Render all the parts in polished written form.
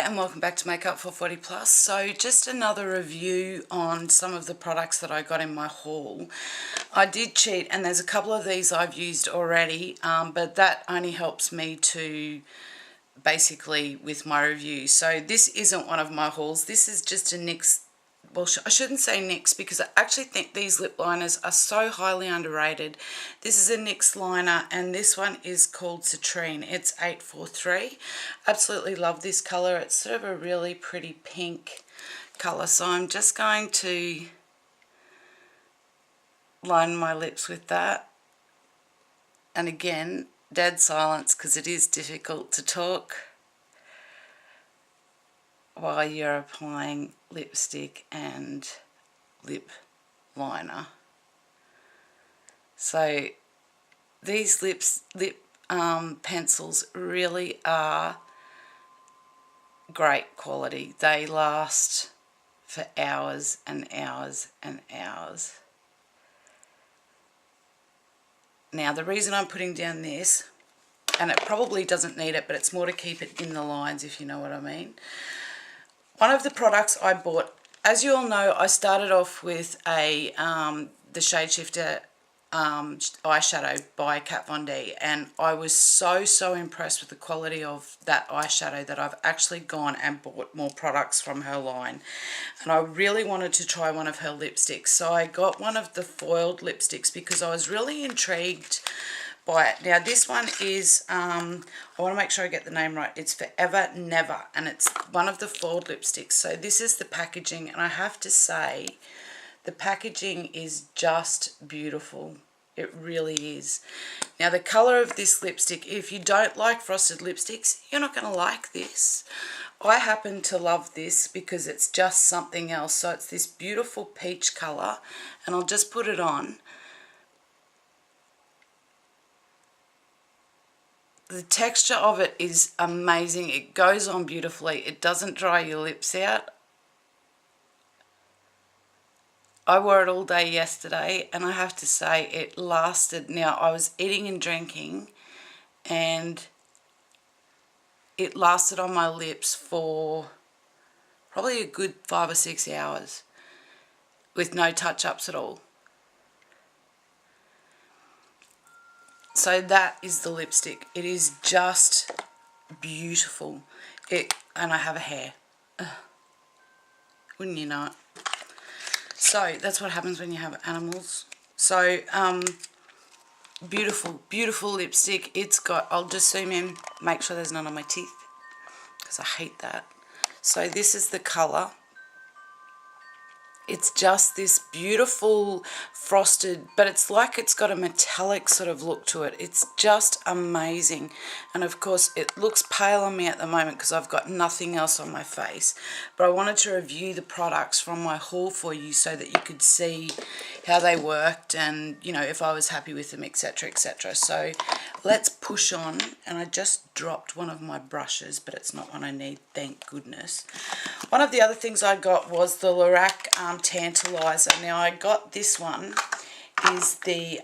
and welcome back to Makeup440plus. So just another review on some of the products that I got in my haul. I did cheat and there's a couple of these I've used already, but that only helps me to basically with my review. So this isn't one of my hauls. This is just a NYX, well, I shouldn't say NYX because I actually think these lip liners are so highly underrated. This is a NYX liner and this one is called Citrine. It's 843. Absolutely love this colour. It's sort of a really pretty pink colour. So I'm just going to line my lips with that. And again, dead silence because it is difficult to talk while you're applying lipstick and lip liner. So these lip pencils really are great quality. They last for hours and hours and hours. Now the reason I'm putting down this, and it probably doesn't need it, but it's more to keep it in the lines, if you know what I mean. One of the products I bought, as you all know, I started off with a the Shade Shifter eyeshadow by Kat Von D, and I was so impressed with the quality of that eyeshadow that I've actually gone and bought more products from her line. And I really wanted to try one of her lipsticks, so I got one of the foiled lipsticks because I was really intrigued by it. Now this one is, I want to make sure I get the name right, it's Forever Never, and it's one of the foiled lipsticks. So this is the packaging, and I have to say the packaging is just beautiful. It really is. Now the colour of this lipstick, if you don't like frosted lipsticks, you're not going to like this. I happen to love this because it's just something else. So it's this beautiful peach colour, and I'll just put it on. The texture of it is amazing. It goes on beautifully. It doesn't dry your lips out. I wore it all day yesterday and I have to say it lasted. Now I was eating and drinking and it lasted on my lips for probably a good 5 or 6 hours with no touch-ups at all. So that is the lipstick. It is just beautiful. And I have a hair. Ugh. Wouldn't you know it? So that's what happens when you have animals. So beautiful lipstick. It's got, I'll just zoom in, make sure there's none on my teeth because I hate that. So this is the colour. It's just this beautiful frosted, but it's like it's got a metallic sort of look to it. It's just amazing. And of course it looks pale on me at the moment because I've got nothing else on my face. But I wanted to review the products from my haul for you so that you could see how they worked and, you know, if I was happy with them, etc, etc. So let's push on. And I just dropped one of my brushes, but it's not one I need, thank goodness. One of the other things I got was the Lorac Tantalizer. Now I got this one, is the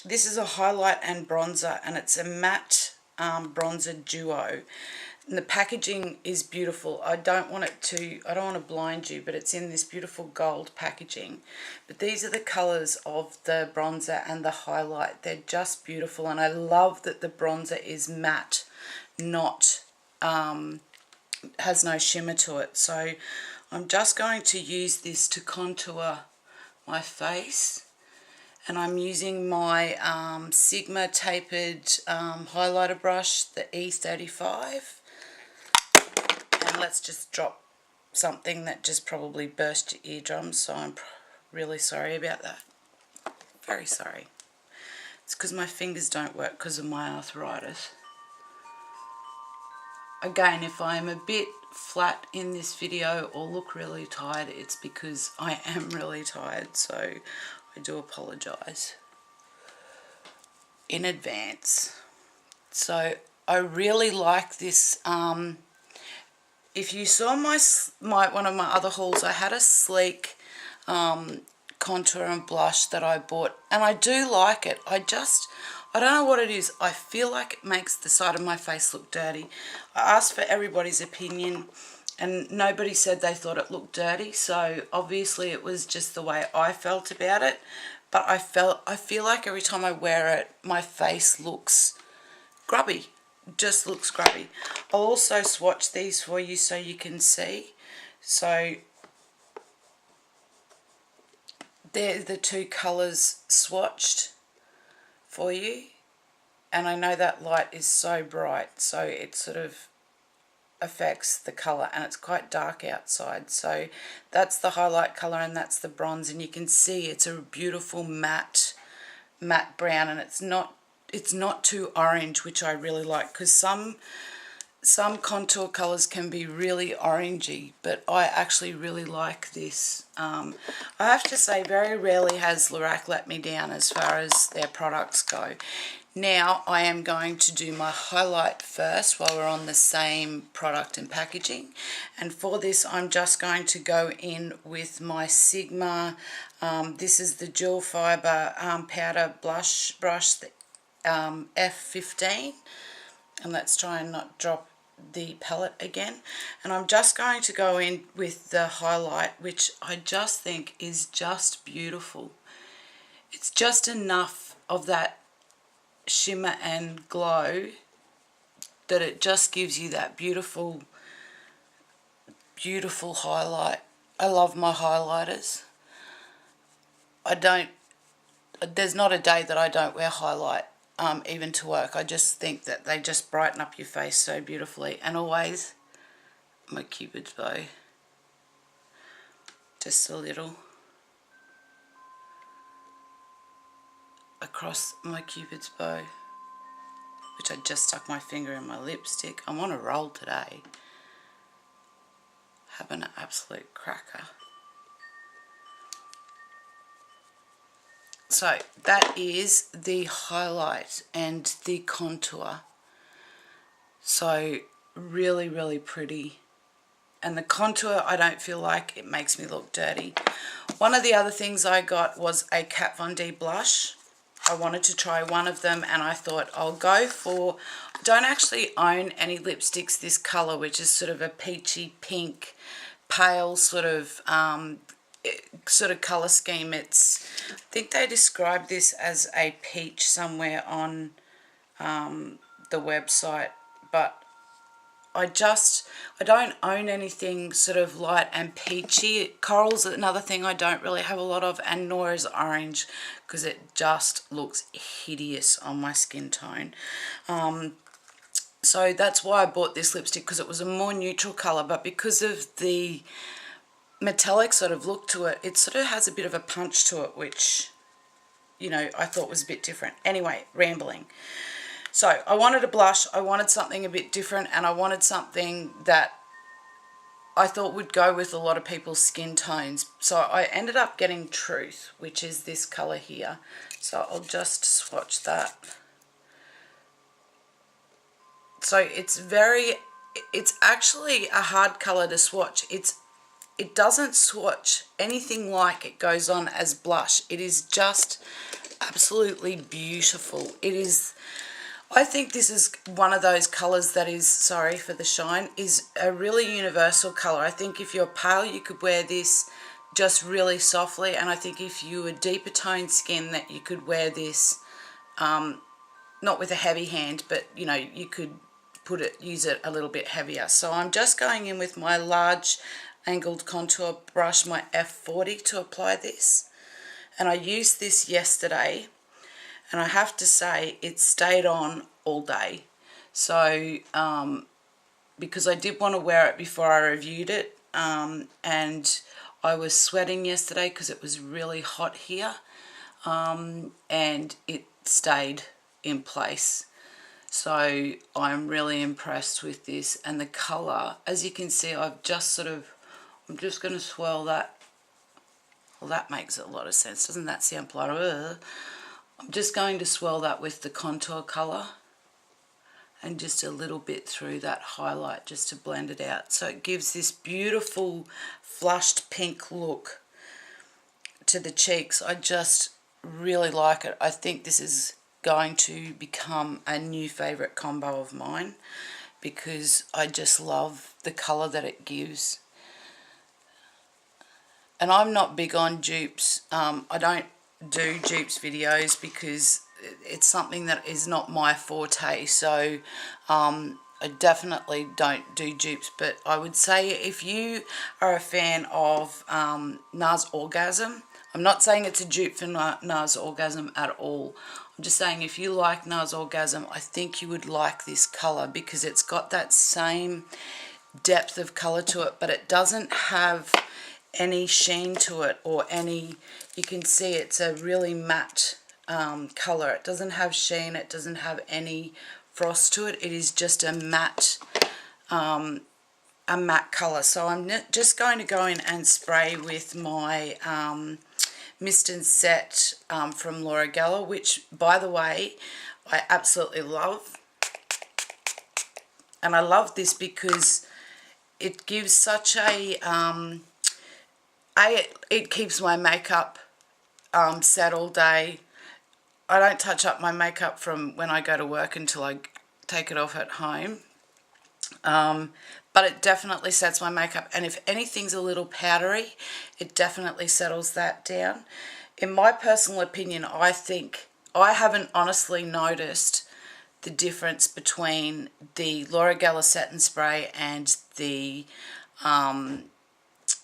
this is a highlight and bronzer, and it's a matte bronzer duo. And the packaging is beautiful. I don't want to blind you, but it's in this beautiful gold packaging. But these are the colours of the bronzer and the highlight. They're just beautiful, and I love that the bronzer is matte, not has no shimmer to it. So I'm just going to use this to contour my face, and I'm using my Sigma tapered highlighter brush, the E35. And let's just drop something that just probably burst your eardrums, so I'm really sorry about that. Very sorry. It's because my fingers don't work because of my arthritis. Again, if I'm a bit flat in this video or look really tired, it's because I am really tired, so I do apologise in advance. So I really like this. If you saw one of my other hauls, I had a sleek contour and blush that I bought, and I do like it. I don't know what it is. I feel like it makes the side of my face look dirty. I asked for everybody's opinion and nobody said they thought it looked dirty, so obviously it was just the way I felt about it. But I feel like every time I wear it, my face looks grubby. Just looks grubby. I'll also swatch these for you so you can see. So they're the two colours swatched for you. And I know that light is so bright, so it sort of affects the colour, and it's quite dark outside. So that's the highlight colour and that's the bronze, and you can see it's a beautiful matte brown, and it's not too orange, which I really like, because some contour colours can be really orangey, but I actually really like this. I have to say, very rarely has Lorac let me down as far as their products go. Now I am going to do my highlight first while we're on the same product and packaging, and for this I'm just going to go in with my Sigma, this is the dual fibre powder blush brush, the F15, and let's try and not drop the palette again. And I'm just going to go in with the highlight, which I just think is just beautiful. It's just enough of that shimmer and glow that it just gives you that beautiful highlight. I love my highlighters. There's not a day that I don't wear highlight, even to work. I just think that they just brighten up your face so beautifully. And always my Cupid's bow, just a little across my Cupid's bow, which I just stuck my finger in my lipstick. I'm on a roll today, having an absolute cracker. So that is the highlight and the contour. So really, really pretty. And the contour, I don't feel like it makes me look dirty. One of the other things I got was a Kat Von D blush. I wanted to try one of them, and I thought I'll go for, I don't actually own any lipsticks this colour, which is sort of a peachy pink, pale sort of colour scheme. It's, I think they describe this as a peach somewhere on the website, but I don't own anything sort of light and peachy. Coral's another thing I don't really have a lot of, and nor is orange, because it just looks hideous on my skin tone. So that's why I bought this lipstick, because it was a more neutral colour, but because of the metallic sort of look to it, it sort of has a bit of a punch to it, which, you know, I thought was a bit different. Anyway, rambling. So I wanted a blush, I wanted something a bit different, and I wanted something that I thought would go with a lot of people's skin tones. So I ended up getting Truth, which is this colour here. So I'll just swatch that. So it's actually a hard colour to swatch. It doesn't swatch anything like it goes on as blush. It is just absolutely beautiful. It is, I think this is one of those colours that is, sorry for the shine, is a really universal colour. I think if you're pale, you could wear this just really softly, and I think if you were deeper toned skin, that you could wear this, not with a heavy hand, but you know, you could use it a little bit heavier. So I'm just going in with my large angled contour brush, my F40, to apply this. And I used this yesterday, and I have to say it stayed on all day. So because I did want to wear it before I reviewed it, and I was sweating yesterday because it was really hot here, and it stayed in place. So I'm really impressed with this, and the colour, as you can see, I'm just going to swirl that. Well, that makes a lot of sense. Doesn't that sound like, I'm just going to swirl that with the contour colour and just a little bit through that highlight just to blend it out. So it gives this beautiful flushed pink look to the cheeks. I just really like it. I think this is going to become a new favourite combo of mine because I just love the colour that it gives. And I'm not big on dupes. I don't do dupes videos because it's something that is not my forte. So I definitely don't do dupes. But I would say if you are a fan of NARS Orgasm, I'm not saying it's a dupe for NARS Orgasm at all. I'm just saying if you like NARS Orgasm, I think you would like this colour because it's got that same depth of colour to it, but it doesn't have any sheen to it or any, you can see it's a really matte colour. It doesn't have sheen, it doesn't have any frost to it. It is just a matte colour. So I'm just going to go in and spray with my Mist and Set from Lorac, which, by the way, I absolutely love. And I love this because it gives such a, it keeps my makeup set all day. I don't touch up my makeup from when I go to work until I take it off at home. But it definitely sets my makeup, and if anything's a little powdery, it definitely settles that down. In my personal opinion, I think I haven't honestly noticed the difference between the Lorac Satin Spray and the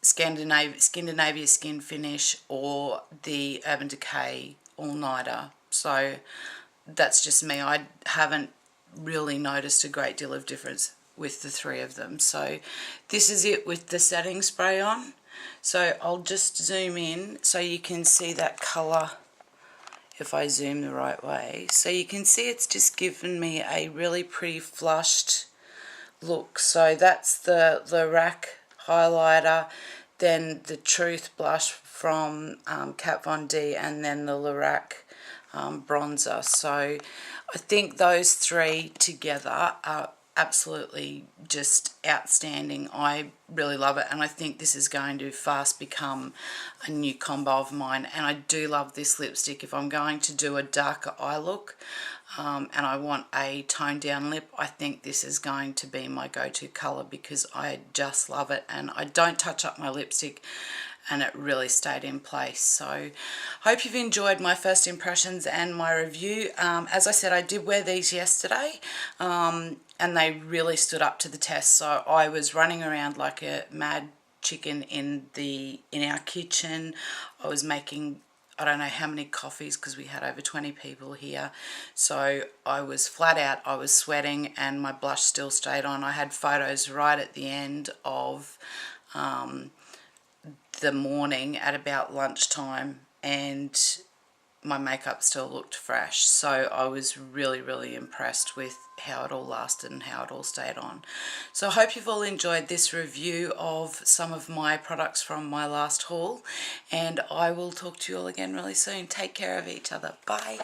Scandinavia Skin Finish or the Urban Decay All Nighter. So that's just me. I haven't really noticed a great deal of difference with the three of them. So this is it with the setting spray on. So I'll just zoom in so you can see that colour if I zoom the right way. So you can see it's just given me a really pretty flushed look. So that's the Lorac highlighter, then the Truth blush from Kat Von D, and then the Lorac bronzer. So I think those three together are absolutely just outstanding. I really love it, and I think this is going to fast become a new combo of mine. And I do love this lipstick. If I'm going to do a darker eye look and I want a toned down lip, I think this is going to be my go-to colour because I just love it, and I don't touch up my lipstick and it really stayed in place. So hope you've enjoyed my first impressions and my review. As I said, I did wear these yesterday and they really stood up to the test. So I was running around like a mad chicken in our kitchen. I was making, I don't know how many coffees because we had over 20 people here. So I was flat out, I was sweating, and my blush still stayed on. I had photos right at the end of the morning at about lunchtime, and my makeup still looked fresh. So I was really, really impressed with how it all lasted and how it all stayed on. So I hope you've all enjoyed this review of some of my products from my last haul, and I will talk to you all again really soon. Take care of each other. Bye.